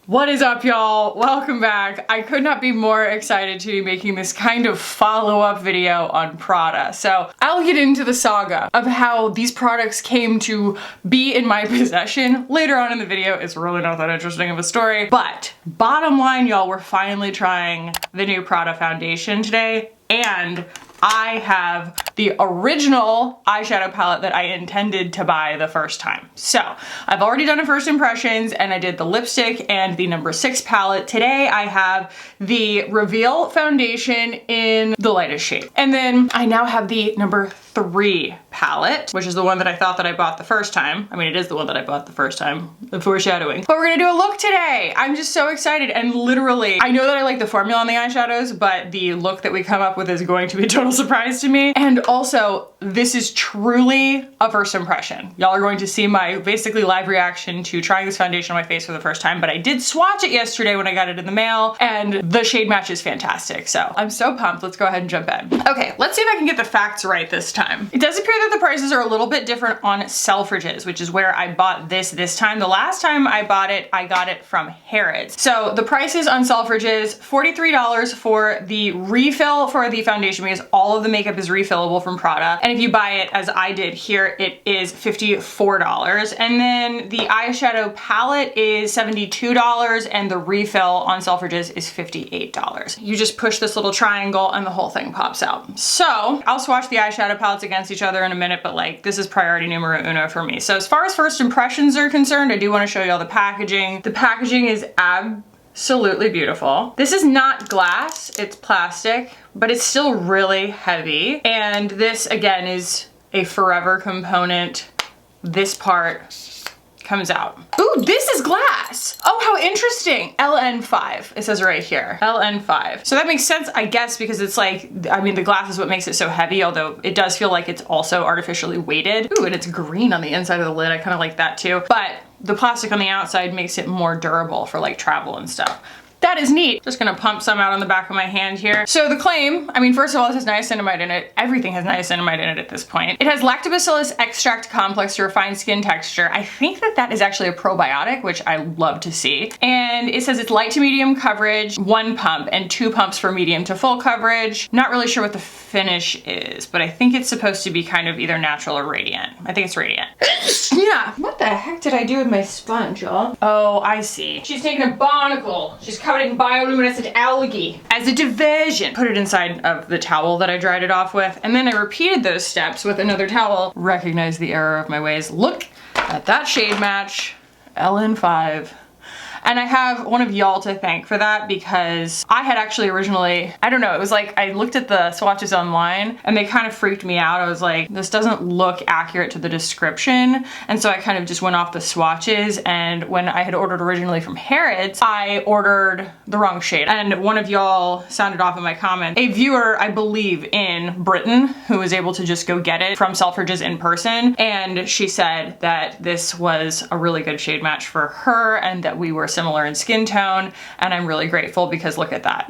What is up, y'all? Welcome back. I could not be more excited to be making this kind of follow-up video on Prada. So I'll get into the saga of how these products came to be in my possession later on in the video. It's really not that interesting of a story, but bottom line, y'all, we're finally trying the new Prada foundation today, and I have the original eyeshadow palette that I intended to buy the first time. So I've already done a first impressions and I did the lipstick and the number 6 palette. Today I have the Reveal foundation in the lightest shade. And then I now have the number 3 palette, which is the one that I thought that I bought the first time. I mean, it is the one that I bought the first time, the foreshadowing. But we're gonna do a look today. I'm just so excited, and literally, I know that I like the formula on the eyeshadows, but the look that we come up with is going to be a total surprise to me. And also, this is truly a first impression. Y'all are going to see my basically live reaction to trying this foundation on my face for the first time, but I did swatch it yesterday when I got it in the mail, and the shade match is fantastic. So I'm so pumped. Let's go ahead and jump in. Okay, let's see if I can get the facts right this time. It does appear that the prices are a little bit different on Selfridges, which is where I bought this time. The last time I bought it, I got it from Harrod. So the prices on Selfridges, $43 for the refill for the foundation, because all of the makeup is refillable from Prada. And if you buy it as I did here, it is $54. And then the eyeshadow palette is $72, and the refill on Selfridges is $58. You just push this little triangle and the whole thing pops out. So I'll swatch the eyeshadow palettes against each other in a minute, but like, this is priority numero uno for me. So as far as first impressions are concerned, I do want to show y'all the packaging. The packaging is absolutely beautiful. This is not glass, it's plastic, but it's still really heavy. And this again is a forever component. This part comes out. Ooh, this is glass. Oh, how interesting. LN5, it says right here, LN5. So that makes sense, I guess, because it's like, I mean, the glass is what makes it so heavy, although it does feel like it's also artificially weighted. Ooh, and it's green on the inside of the lid. I kind of like that too. But the plastic on the outside makes it more durable for like travel and stuff. That is neat. Just gonna pump some out on the back of my hand here. So the claim, I mean, first of all, this has niacinamide in it. Everything has niacinamide in it at this point. It has lactobacillus extract complex to refine skin texture. I think that that is actually a probiotic, which I love to see. And it says it's light to medium coverage, 1 pump, and 2 pumps for medium to full coverage. Not really sure what the finish is, but I think it's supposed to be kind of either natural or radiant. I think it's radiant. Yeah. What the heck did I do with my sponge, y'all? Oh, I see. She's taking a barnacle. She's covered in bioluminescent algae as a diversion. Put it inside of the towel that I dried it off with, and then I repeated those steps with another towel. Recognize the error of my ways. Look at that shade match, LN5. And I have one of y'all to thank for that, because I had actually originally, I don't know, it was like I looked at the swatches online and they kind of freaked me out. I was like, this doesn't look accurate to the description. And so I kind of just went off the swatches, and when I had ordered originally from Harrods, I ordered the wrong shade. And one of y'all sounded off in my comment, a viewer, I believe in Britain, who was able to just go get it from Selfridges in person. And she said that this was a really good shade match for her and that we were similar in skin tone, and I'm really grateful, because look at that.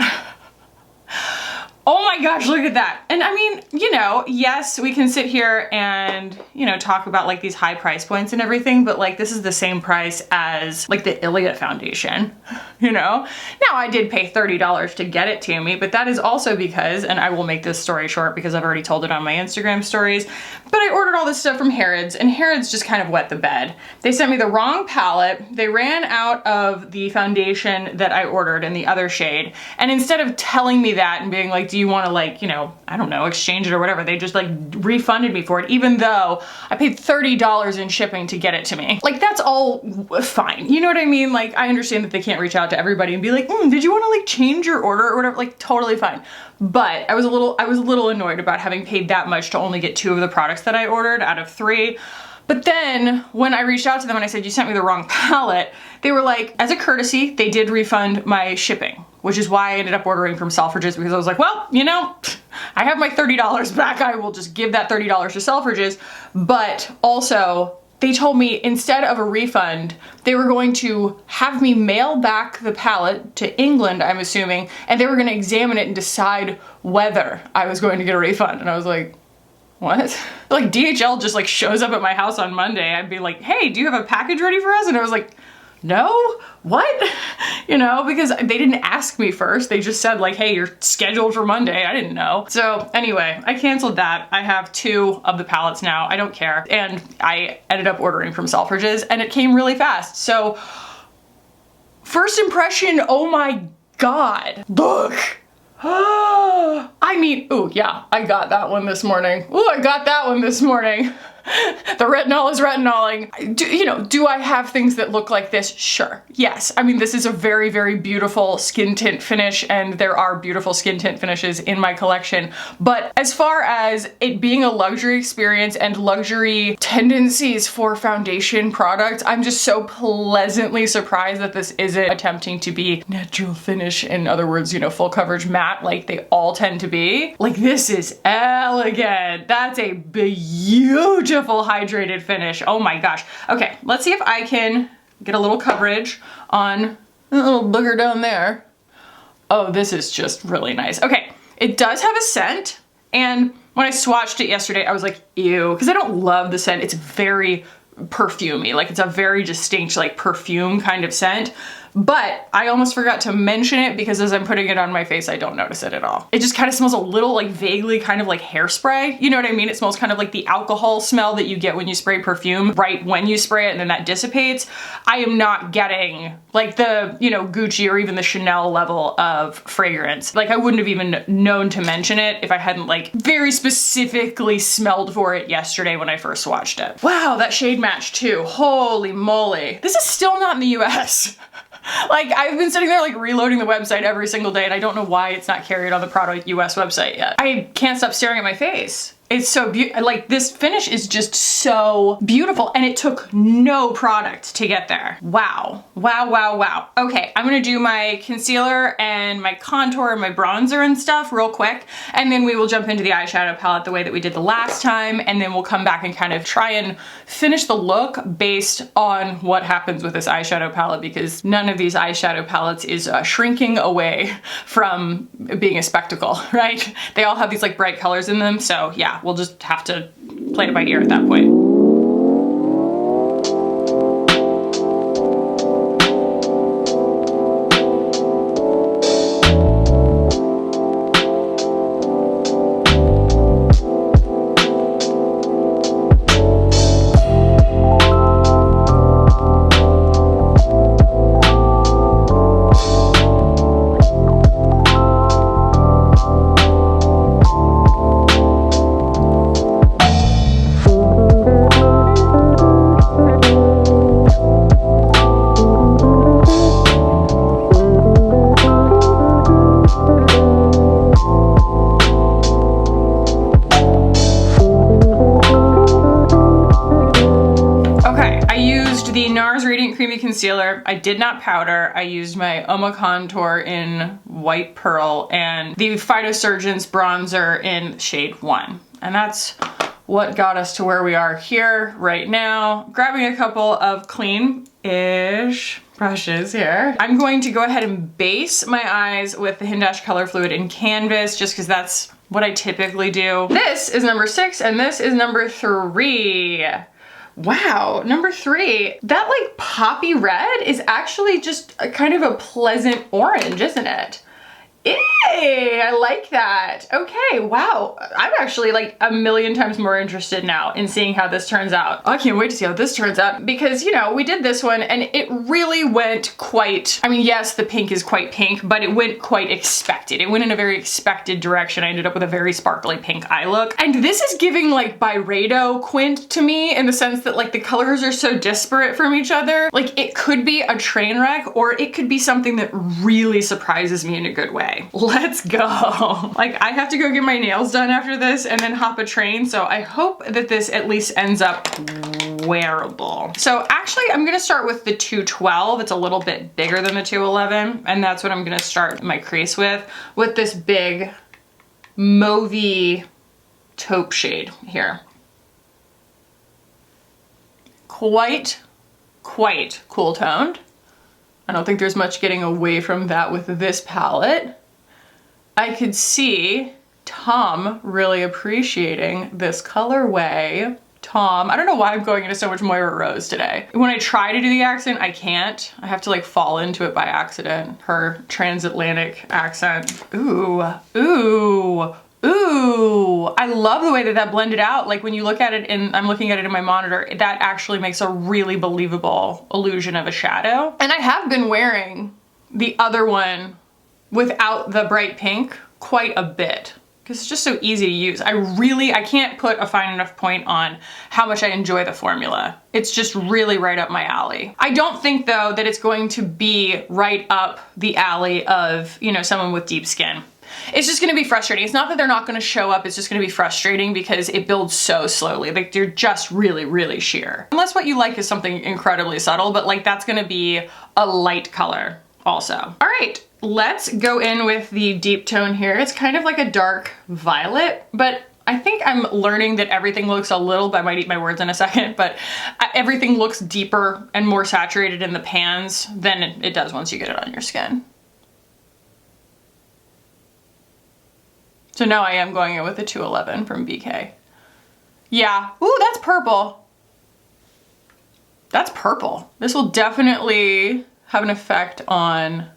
Oh my gosh, look at that. And I mean, you know, yes, we can sit here and, you know, talk about like these high price points and everything, but like this is the same price as like the Ilia foundation, you know? Now I did pay $30 to get it to me, but that is also because, and I will make this story short because I've already told it on my Instagram stories, but I ordered all this stuff from Harrods, and Harrods just kind of wet the bed. They sent me the wrong palette. They ran out of the foundation that I ordered in the other shade. And instead of telling me that and being like, do you want to, like, you know, I don't know, exchange it or whatever, they just like refunded me for it, even though I paid $30 in shipping to get it to me. Like, that's all fine. You know what I mean? Like, I understand that they can't reach out to everybody and be like, did you want to like change your order or whatever? Like, totally fine. But I was a little annoyed about having paid that much to only get 2 of the products that I ordered out of 3. But then when I reached out to them and I said, you sent me the wrong palette, they were like, as a courtesy, they did refund my shipping, which is why I ended up ordering from Selfridges, because I was like, well, you know, I have my $30 back. I will just give that $30 to Selfridges. But also, they told me instead of a refund, they were going to have me mail back the palette to England, I'm assuming, and they were gonna examine it and decide whether I was going to get a refund. And I was like, what? Like, DHL just like shows up at my house on Monday. I'd be like, hey, do you have a package ready for us? And I was like, no? What? You know, because they didn't ask me first. They just said like, hey, you're scheduled for Monday. I didn't know. So anyway, I canceled that. I have 2 of the palettes now. I don't care. And I ended up ordering from Selfridges and it came really fast. So first impression, oh my God, look. I mean, ooh, yeah, I got that one this morning. Ooh, I got that one this morning. The retinol is retinoling. Do I have things that look like this? Sure. Yes. I mean, this is a very, very beautiful skin tint finish, and there are beautiful skin tint finishes in my collection. But as far as it being a luxury experience and luxury tendencies for foundation products, I'm just so pleasantly surprised that this isn't attempting to be natural finish. In other words, full coverage matte like they all tend to be. Like, this is elegant. That's a beautiful hydrated finish. Oh my gosh. Okay, let's see if I can get a little coverage on a little booger down there. Oh, this is just really nice. Okay, it does have a scent, and when I swatched it yesterday, I was like, ew, because I don't love the scent. It's very perfumey, like it's a very distinct like perfume kind of scent. But I almost forgot to mention it because as I'm putting it on my face, I don't notice it at all. It just kind of smells a little like vaguely kind of like hairspray. You know what I mean? It smells kind of like the alcohol smell that you get when you spray perfume right when you spray it and then that dissipates. I am not getting like the, Gucci or even the Chanel level of fragrance. Like I wouldn't have even known to mention it if I hadn't like very specifically smelled for it yesterday when I first swatched it. Wow, that shade match too. Holy moly. This is still not in the US. Like I've been sitting there like reloading the website every single day and I don't know why it's not carried on the Prada US website yet. I can't stop staring at my face. It's so beautiful. Like this finish is just so beautiful and it took no product to get there. Wow. Wow, wow, wow. Okay, I'm gonna do my concealer and my contour and my bronzer and stuff real quick. And then we will jump into the eyeshadow palette the way that we did the last time. And then we'll come back and kind of try and finish the look based on what happens with this eyeshadow palette, because none of these eyeshadow palettes is shrinking away from being a spectacle, right? They all have these like bright colors in them. So yeah, we'll just have to play it by ear at that point. Creamy concealer. I did not powder. I used my Oma Contour in White Pearl and the Phytosurgeons bronzer in shade 1. And that's what got us to where we are here right now. Grabbing a couple of clean-ish brushes here. I'm going to go ahead and base my eyes with the Hindash Color Fluid in Canvas just because that's what I typically do. This is number 6 and this is number 3. Wow, number 3. That like poppy red is actually just a kind of a pleasant orange, isn't it? Yay, I like that. Okay, wow. I'm actually like a million times more interested now in seeing how this turns out. I can't wait to see how this turns out because, we did this one and it really went quite, I mean, yes, the pink is quite pink, but it went quite expected. It went in a very expected direction. I ended up with a very sparkly pink eye look. And this is giving like Byredo Quint to me in the sense that like the colors are so disparate from each other. Like it could be a train wreck or it could be something that really surprises me in a good way. Let's go. Like I have to go get my nails done after this and then hop a train. So I hope that this at least ends up wearable. So actually I'm gonna start with the 212. It's a little bit bigger than the 211. And that's what I'm gonna start my crease with this big mauvey taupe shade here. Quite cool toned. I don't think there's much getting away from that with this palette. I could see Tom really appreciating this colorway. Tom. I don't know why I'm going into so much Moira Rose today. When I try to do the accent, I can't. I have to like fall into it by accident. Her transatlantic accent. Ooh, ooh. Ooh, I love the way that that blended out. Like when you look at it and I'm looking at it in my monitor, that actually makes a really believable illusion of a shadow. And I have been wearing the other one without the bright pink quite a bit because it's just so easy to use. I can't put a fine enough point on how much I enjoy the formula. It's just really right up my alley. I don't think though that it's going to be right up the alley of, you know, someone with deep skin. It's just gonna be frustrating. It's not that they're not gonna show up, it's just gonna be frustrating because it builds so slowly. Like they're just really, really sheer. Unless what you like is something incredibly subtle, but like that's gonna be a light color also. All right, let's go in with the deep tone here. It's kind of like a dark violet, but I think I'm learning that everything looks a little, I might eat my words in a second, but everything looks deeper and more saturated in the pans than it does once you get it on your skin. So now I am going in with the 211 from BK. Yeah, ooh, that's purple. That's purple. This will definitely have an effect on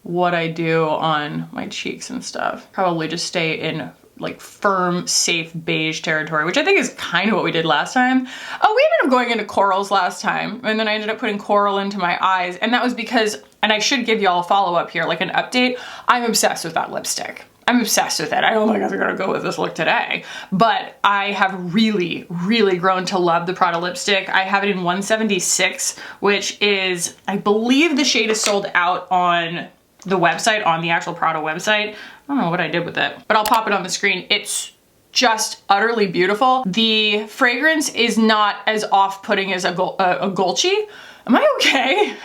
what I do on my cheeks and stuff. Probably just stay in like firm, safe beige territory, which I think is kind of what we did last time. Oh, we ended up going into corals last time, and then I ended up putting coral into my eyes, and that was because, and I should give y'all a follow-up here, like an update, I'm obsessed with that lipstick. I'm obsessed with it. I don't think I'm gonna go with this look today, but I have really, really grown to love the Prada lipstick. I have it in 176, which is, I believe the shade is sold out on the website, on the actual Prada website. I don't know what I did with it, but I'll pop it on the screen. It's just utterly beautiful. The fragrance is not as off-putting as a Gucci. Am I okay?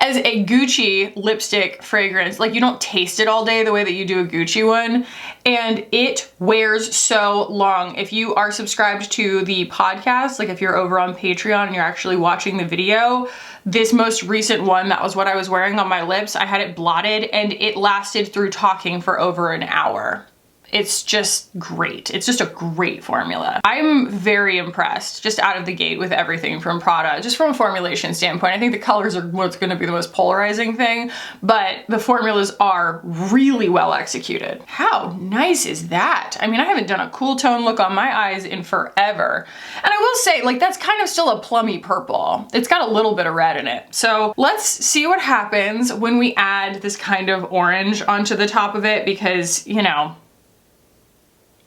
As a Gucci lipstick fragrance. Like you don't taste it all day the way that you do a Gucci one, and it wears so long. If you are subscribed to the podcast, like if you're over on Patreon and you're actually watching the video, this most recent one, that was what I was wearing on my lips. I had it blotted and it lasted through talking for over an hour. It's just great. It's just a great formula. I'm very impressed just out of the gate with everything from Prada, just from a formulation standpoint. I think the colors are what's gonna be the most polarizing thing, but the formulas are really well executed. How nice is that? I mean, I haven't done a cool tone look on my eyes in forever. And I will say, like, that's kind of still a plummy purple. It's got a little bit of red in it. So let's see what happens when we add this kind of orange onto the top of it, because, you know,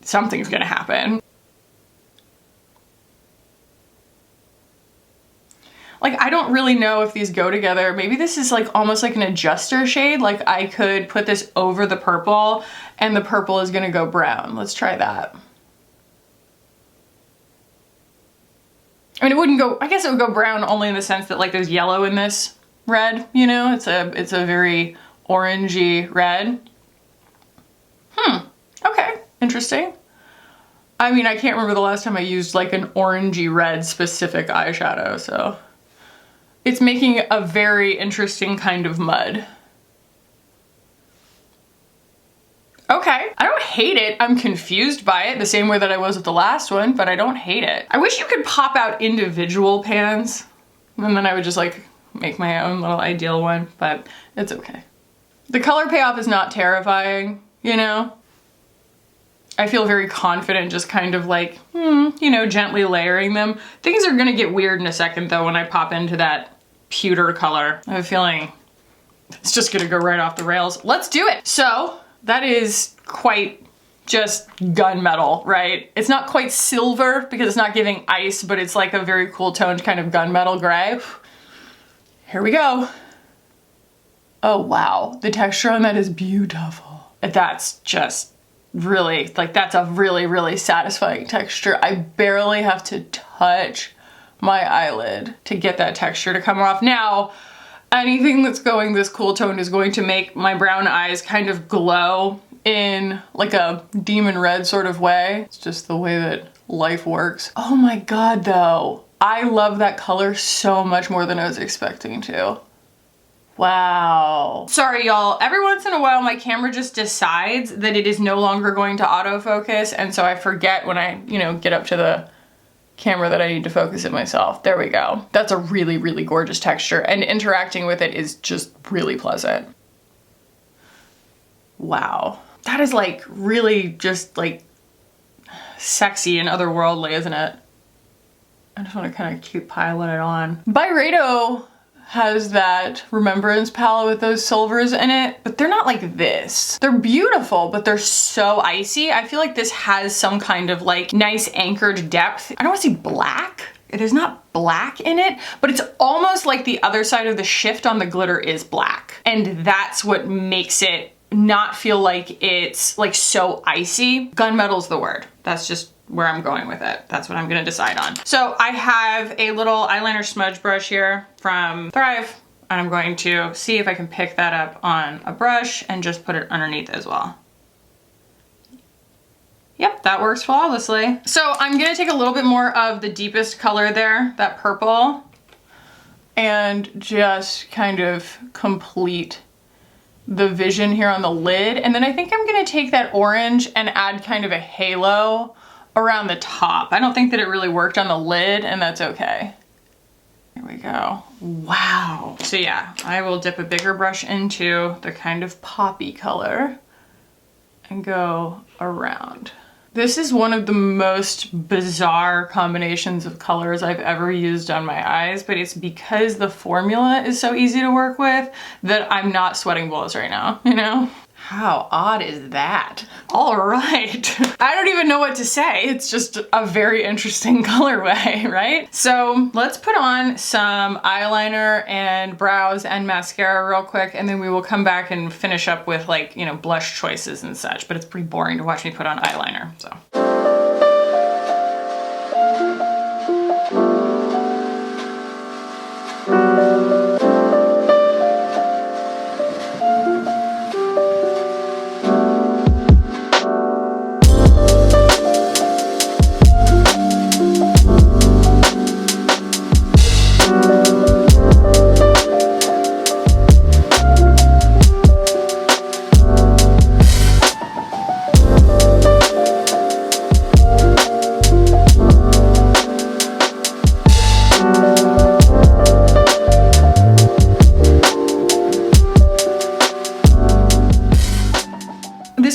something's gonna happen. Like, I don't really know if these go together. Maybe this is like almost like an adjuster shade. Like I could put this over the purple and the purple is gonna go brown. Let's try that. I mean, it wouldn't go, I guess it would go brown only in the sense that like there's yellow in this red, you know? It's a very orangey red. Okay, interesting. I mean, I can't remember the last time I used like an orangey red specific eyeshadow, so it's making a very interesting kind of mud. Okay, I don't hate it. I'm confused by it the same way that I was with the last one, but I don't hate it. I wish you could pop out individual pans and then I would just like make my own little ideal one, but it's okay. The color payoff is not terrifying, you know? I feel very confident just kind of like, you know, gently layering them. Things are gonna get weird in a second though when I pop into that pewter color. I have a feeling it's just gonna go right off the rails. Let's do it. So that is quite just gunmetal, right? It's not quite silver because it's not giving ice, but it's like a very cool toned kind of gunmetal gray. Here we go. Oh wow, the texture on that is beautiful. That's just really, like that's a really, really satisfying texture. I barely have to touch my eyelid to get that texture to come off. Now, anything that's going this cool tone is going to make my brown eyes kind of glow in like a demon red sort of way. It's just the way that life works. Oh my God though. I love that color so much more than I was expecting to. Wow. Sorry y'all, every once in a while my camera just decides that it is no longer going to autofocus, and so I forget when I, you know, get up to the camera that I need to focus it myself. There we go. That's a really, really gorgeous texture, and interacting with it is just really pleasant. Wow. That is like really just like sexy and otherworldly, isn't it? I just want to kind of keep piling it on. Byredo has that Remembrance palette with those silvers in it, but they're not like this. They're beautiful, but they're so icy. I feel like this has some kind of like nice anchored depth. I don't want to say black. There's not black in it, but it's almost like the other side of the shift on the glitter is black. And that's what makes it not feel like it's like so icy. Gunmetal's the word. That's just where I'm going with it. That's what I'm gonna decide on. So I have a little eyeliner smudge brush here from Thrive, and I'm going to see if I can pick that up on a brush and just put it underneath as well. Yep, that works flawlessly. So I'm gonna take a little bit more of the deepest color there, that purple, and just kind of complete the vision here on the lid. And then I think I'm gonna take that orange and add kind of a halo around the top. I don't think that it really worked on the lid, and that's okay. Here we go. Wow. So yeah, I will dip a bigger brush into the kind of poppy color and go around. This is one of the most bizarre combinations of colors I've ever used on my eyes, but it's because the formula is so easy to work with that I'm not sweating bullets right now, you know? How odd is that? All right. I don't even know what to say. It's just a very interesting colorway, right? So let's put on some eyeliner and brows and mascara real quick, and then we will come back and finish up with like, you know, blush choices and such, but it's pretty boring to watch me put on eyeliner, so.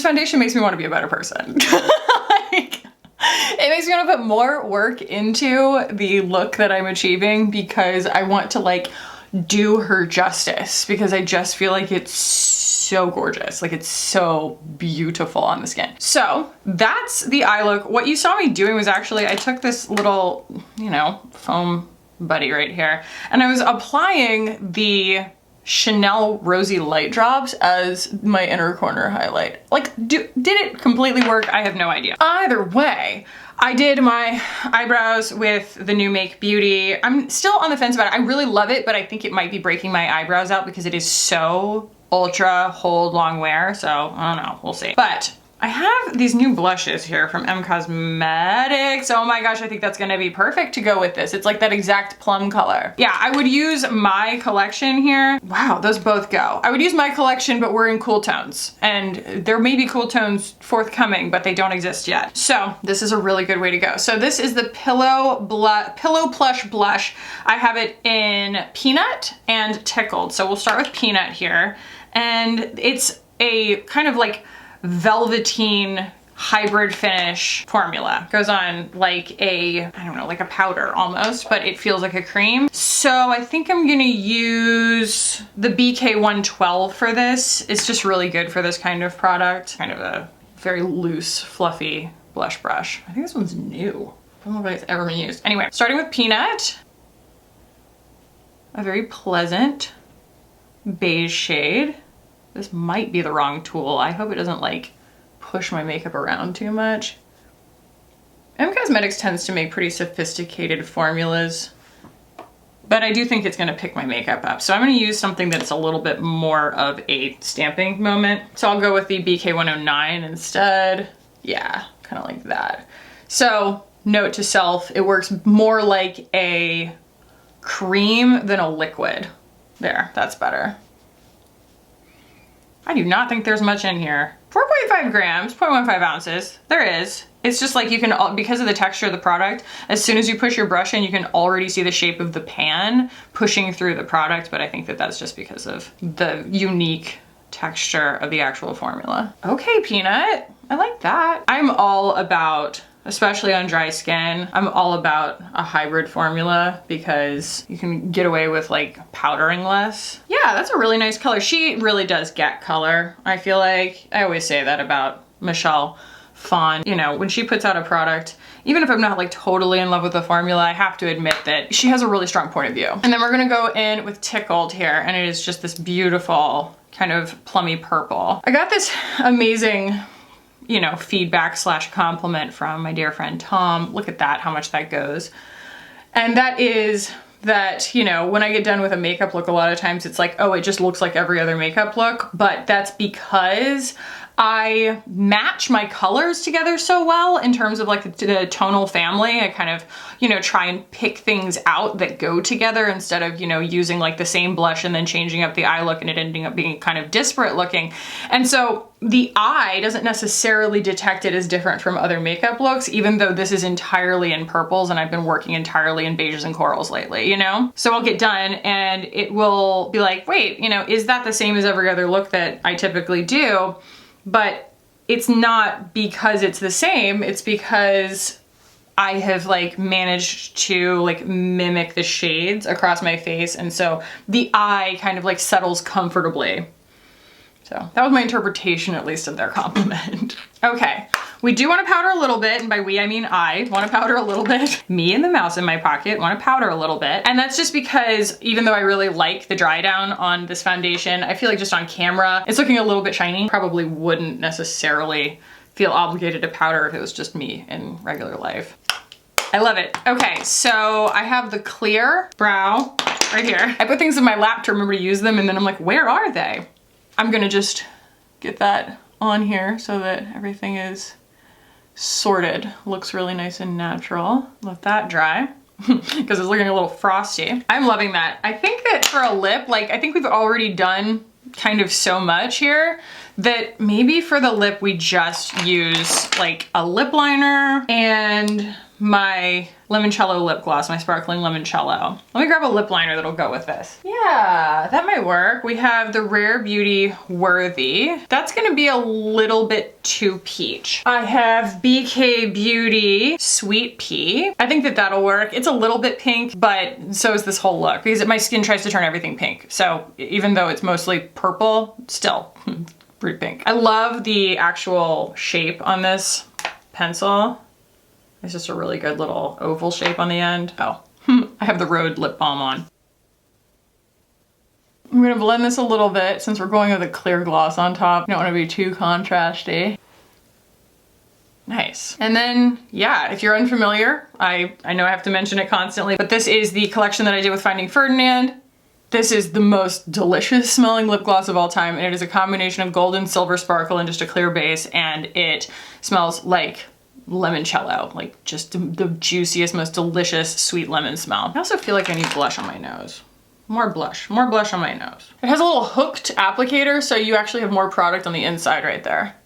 Foundation makes me want to be a better person. Like, it makes me want to put more work into the look that I'm achieving because I want to like do her justice, because I just feel like it's so gorgeous. Like, it's so beautiful on the skin. So that's the eye look. What you saw me doing was actually, I took this little, you know, foam buddy right here, and I was applying the Chanel Rosy Light Drops as my inner corner highlight. Like, did it completely work? I have no idea. Either way, I did my eyebrows with the new Make Beauty. I'm still on the fence about it. I really love it, but I think it might be breaking my eyebrows out because it is so ultra hold long wear. So I don't know, we'll see. But I have these new blushes here from Cosmetics. Oh my gosh, I think that's gonna be perfect to go with this. It's like that exact plum color. Yeah, I would use my collection here. Wow, those both go. I would use my collection, but we're in cool tones. And there may be cool tones forthcoming, but they don't exist yet. So this is a really good way to go. So this is the Pillow Plush Blush. I have it in Peanut and Tickled. So we'll start with Peanut here. And it's a kind of like velveteen hybrid finish formula. Goes on like a, I don't know, like a powder almost, but it feels like a cream. So I think I'm gonna use the BK112 for this. It's just really good for this kind of product. Kind of a very loose, fluffy blush brush. I think this one's new. I don't know if it's ever been used. Anyway, starting with Peanut. A very pleasant beige shade. This might be the wrong tool. I hope it doesn't like push my makeup around too much. Cosmetics tends to make pretty sophisticated formulas, but I do think it's gonna pick my makeup up. So I'm gonna use something that's a little bit more of a stamping moment. So I'll go with the BK109 instead. Yeah, kind of like that. So note to self, it works more like a cream than a liquid. There, that's better. I do not think there's much in here. 4.5 grams, 0.15 ounces. There is. It's just like you can, because of the texture of the product, as soon as you push your brush in, you can already see the shape of the pan pushing through the product, but I think that that's just because of the unique texture of the actual formula. Okay, Peanut, I like that. I'm all about, especially on dry skin, I'm all about a hybrid formula because you can get away with like powdering less. Yeah, that's a really nice color. She really does get color. I feel like, I always say that about Michelle Fawn. You know, when she puts out a product, even if I'm not like totally in love with the formula, I have to admit that she has a really strong point of view. And then we're gonna go in with Tickled here, and it is just this beautiful kind of plummy purple. I got this amazing, you know, feedback slash compliment from my dear friend Tom. Look at that, how much that goes. And that is that, you know, when I get done with a makeup look, a lot of times it's like, oh, it just looks like every other makeup look, but that's because I match my colors together so well in terms of like the tonal family. I kind of, you know, try and pick things out that go together instead of, you know, using like the same blush and then changing up the eye look and it ending up being kind of disparate looking. And so the eye doesn't necessarily detect it as different from other makeup looks, even though this is entirely in purples and I've been working entirely in beiges and corals lately, you know? So I'll get done and it will be like, wait, you know, is that the same as every other look that I typically do? But it's not because it's the same, it's because I have like managed to like mimic the shades across my face, and so the eye kind of like settles comfortably. So that was my interpretation, at least, of their compliment. Okay, we do want to powder a little bit, and by we I mean I want to powder a little bit. Me and the mouse in my pocket want to powder a little bit, and that's just because even though I really like the dry down on this foundation, I feel like just on camera it's looking a little bit shiny. Probably wouldn't necessarily feel obligated to powder if it was just me in regular life. I love it. Okay, so I have the clear brow right here. I put things in my lap to remember to use them, and then I'm like, where are they? I'm gonna just get that on here so that everything is sorted. Looks really nice and natural. Let that dry because it's looking a little frosty. I'm loving that. I think that for a lip, like I think we've already done kind of so much here that maybe for the lip we just use like a lip liner and my limoncello lip gloss, my sparkling limoncello. Let me grab a lip liner that'll go with this. Yeah, that might work. We have the Rare Beauty Worthy. That's gonna be a little bit too peach. I have BK Beauty Sweet Pea. I think that that'll work. It's a little bit pink, but so is this whole look because my skin tries to turn everything pink. So even though it's mostly purple, still pretty pink. I love the actual shape on this pencil. It's just a really good little oval shape on the end. Oh, I have the Rhode lip balm on. I'm gonna blend this a little bit since we're going with a clear gloss on top. I don't wanna be too contrasty. Nice. And then, yeah, if you're unfamiliar, I know I have to mention it constantly, but this is the collection that I did with Finding Ferdinand. This is the most delicious smelling lip gloss of all time, and it is a combination of gold and silver sparkle and just a clear base, and it smells like limoncello, like just the juiciest, most delicious sweet lemon smell. I also feel like I need blush on my nose. More blush on my nose. It has a little hooked applicator, so you actually have more product on the inside right there.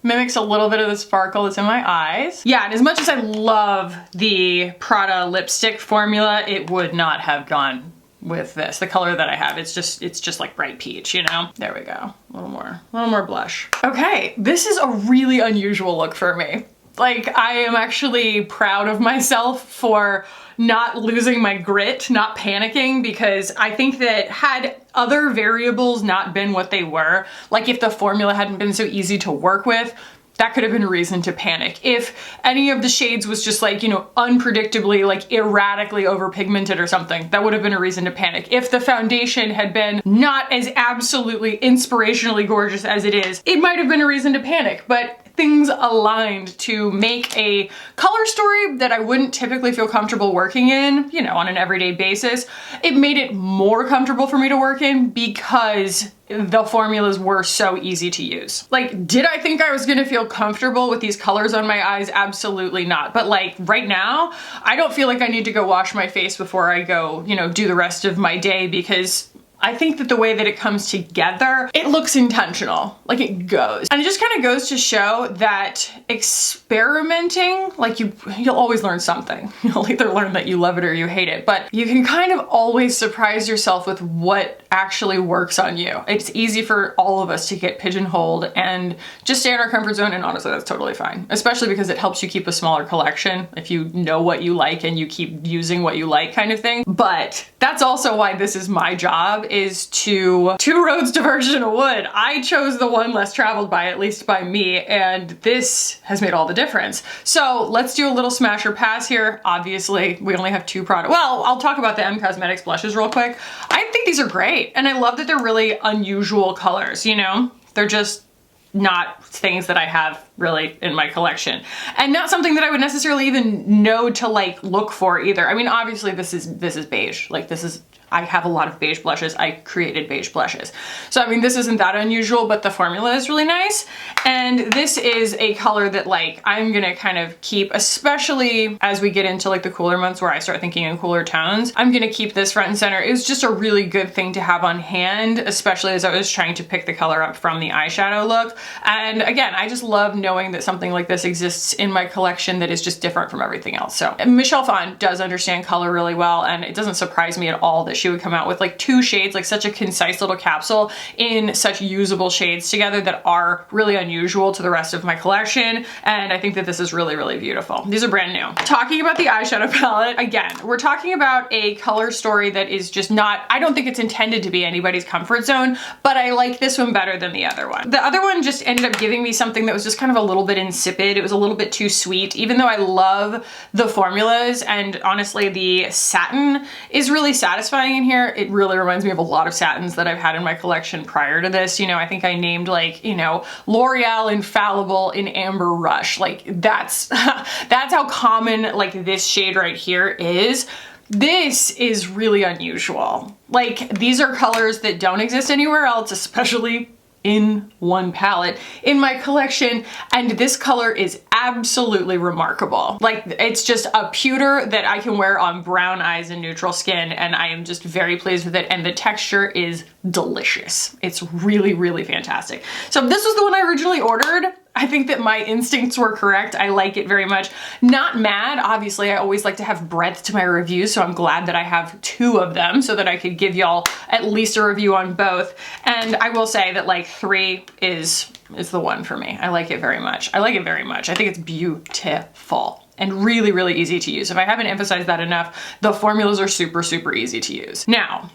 Mimics a little bit of the sparkle that's in my eyes. Yeah, and as much as I love the Prada lipstick formula, it would not have gone with this. The color that I have, it's just like bright peach, you know? There we go. A little more blush. Okay, this is a really unusual look for me. Like, I am actually proud of myself for not losing my grit, not panicking, because I think that had other variables not been what they were, like if the formula hadn't been so easy to work with, that could have been a reason to panic. If any of the shades was just like, you know, unpredictably, like erratically overpigmented or something, that would have been a reason to panic. If the foundation had been not as absolutely inspirationally gorgeous as it is, it might have been a reason to panic, but things aligned to make a color story that I wouldn't typically feel comfortable working in, you know, on an everyday basis. It made it more comfortable for me to work in because the formulas were so easy to use. Like, did I think I was gonna feel comfortable with these colors on my eyes? Absolutely not. But like right now, I don't feel like I need to go wash my face before I go, you know, do the rest of my day because I think that the way that it comes together, it looks intentional, like it goes. And it just kind of goes to show that experimenting, like you'll always learn something. You'll either learn that you love it or you hate it, but you can kind of always surprise yourself with what actually works on you. It's easy for all of us to get pigeonholed and just stay in our comfort zone, and honestly, that's totally fine. Especially because it helps you keep a smaller collection if you know what you like and you keep using what you like, kind of thing. But that's also why this is my job, is two roads diverge in a wood. I chose the one less traveled by, at least by me, and this has made all the difference. So let's do a little smash or pass here. Obviously, we only have 2 products. Well, I'll talk about the M Cosmetics blushes real quick. I think these are great, and I love that they're really unusual colors, you know? They're just not things that I have really in my collection, and not something that I would necessarily even know to like look for either. I mean, obviously this is beige. Like I have a lot of beige blushes. I created beige blushes. So I mean, this isn't that unusual, but the formula is really nice. And this is a color that like I'm gonna kind of keep, especially as we get into like the cooler months where I start thinking in cooler tones. I'm gonna keep this front and center. It was just a really good thing to have on hand, especially as I was trying to pick the color up from the eyeshadow look. And again, I just love knowing that something like this exists in my collection that is just different from everything else. So Michelle Phan does understand color really well, and it doesn't surprise me at all that she would come out with like 2 shades, like such a concise little capsule in such usable shades together that are really unusual to the rest of my collection. And I think that this is really, really beautiful. These are brand new. Talking about the eyeshadow palette, again, we're talking about a color story that is just not, I don't think it's intended to be anybody's comfort zone, but I like this one better than the other one. The other one just ended up giving me something that was just kind of a little bit insipid. It was a little bit too sweet, even though I love the formulas, and honestly, the satin is really satisfying in here. It really reminds me of a lot of satins that I've had in my collection prior to this. You know, I think I named like, you know, L'Oreal Infallible in Amber Rush. Like that's, that's how common like this shade right here is. This is really unusual. Like these are colors that don't exist anywhere else, especially in one palette in my collection, and this color is absolutely remarkable. Like it's just a pewter that I can wear on brown eyes and neutral skin, and I am just very pleased with it, and the texture is delicious. It's really, really fantastic. So this was the one I originally ordered. I think that my instincts were correct. I like it very much. Not mad. Obviously, I always like to have breadth to my reviews, so I'm glad that I have 2 of them so that I could give y'all at least a review on both. And I will say that like 3 is the one for me. I like it very much. I like it very much. I think it's beautiful and really, really easy to use. If I haven't emphasized that enough, the formulas are super, super easy to use. Now,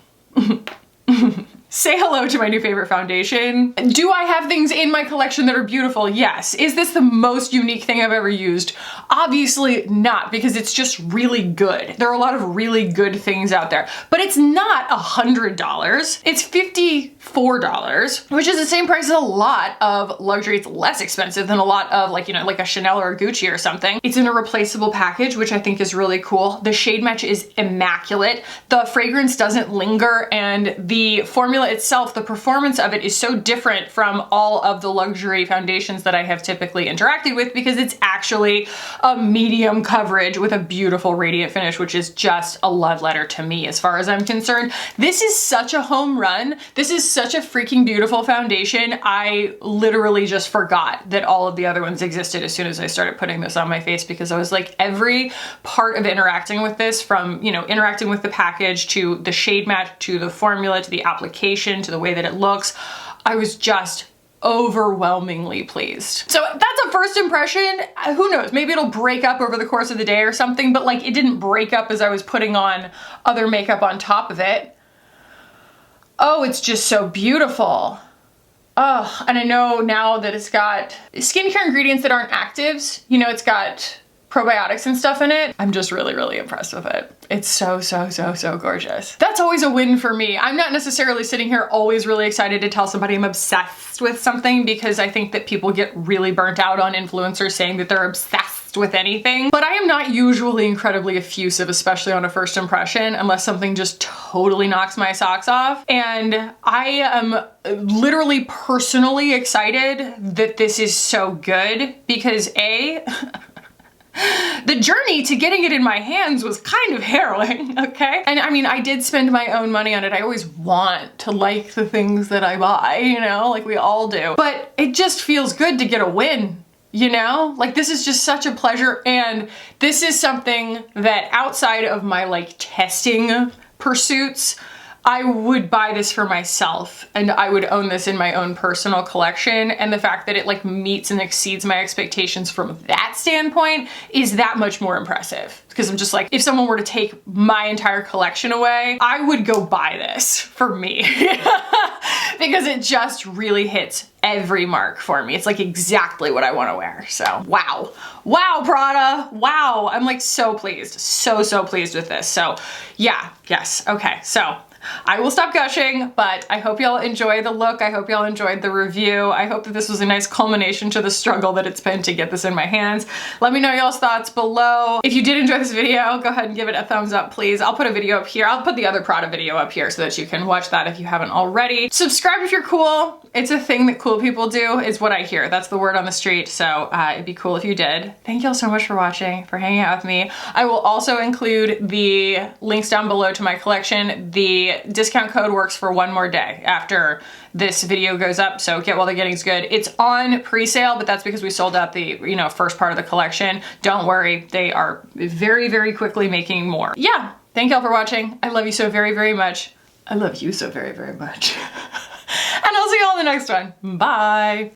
say hello to my new favorite foundation. Do I have things in my collection that are beautiful? Yes. Is this the most unique thing I've ever used? Obviously not, because it's just really good. There are a lot of really good things out there, but it's not $100. It's $54, which is the same price as a lot of luxury. It's less expensive than a lot of like, you know, like a Chanel or a Gucci or something. It's in a replaceable package, which I think is really cool. The shade match is immaculate. The fragrance doesn't linger, and the formula itself, the performance of it is so different from all of the luxury foundations that I have typically interacted with, because it's actually a medium coverage with a beautiful radiant finish, which is just a love letter to me as far as I'm concerned. This is such a home run. This is such a freaking beautiful foundation. I literally just forgot that all of the other ones existed as soon as I started putting this on my face, because I was like, every part of interacting with this, from, you know, interacting with the package to the shade match to the formula to the application to the way that it looks, I was just overwhelmingly pleased. So that's a first impression. Who knows, maybe it'll break up over the course of the day or something, but like it didn't break up as I was putting on other makeup on top of it. Oh, it's just so beautiful. Oh, and I know now that it's got skincare ingredients that aren't actives. You know, it's got probiotics and stuff in it. I'm just really, really impressed with it. It's so, so, so, so gorgeous. That's always a win for me. I'm not necessarily sitting here always really excited to tell somebody I'm obsessed with something, because I think that people get really burnt out on influencers saying that they're obsessed with anything. But I am not usually incredibly effusive, especially on a first impression, unless something just totally knocks my socks off. And I am literally personally excited that this is so good, because A, The journey to getting it in my hands was kind of harrowing, okay? And I mean, I did spend my own money on it. I always want to like the things that I buy, you know, like we all do. But it just feels good to get a win, you know? Like this is just such a pleasure, and this is something that outside of my like testing pursuits, I would buy this for myself and I would own this in my own personal collection. And the fact that it like meets and exceeds my expectations from that standpoint is that much more impressive. Because I'm just like, if someone were to take my entire collection away, I would go buy this for me. Because it just really hits every mark for me. It's like exactly what I want to wear. So wow. Wow, Prada. Wow. I'm like so pleased. So pleased with this. So yeah, yes. Okay. So I will stop gushing, but I hope y'all enjoy the look. I hope y'all enjoyed the review. I hope that this was a nice culmination to the struggle that it's been to get this in my hands. Let me know y'all's thoughts below. If you did enjoy this video, go ahead and give it a thumbs up, please. I'll put a video up here. I'll put the other Prada video up here so that you can watch that if you haven't already. Subscribe if you're cool. It's a thing that cool people do, is what I hear. That's the word on the street, so it'd be cool if you did. Thank y'all so much for watching, for hanging out with me. I will also include the links down below to my collection. The discount code works for one more day after this video goes up, so get while the getting's good. It's on pre-sale, but that's because we sold out the, you know, first part of the collection. Don't worry, they are very quickly making more. Yeah, thank y'all for watching. I love you so very much. I love you so very much. And I'll see y'all in the next one. Bye.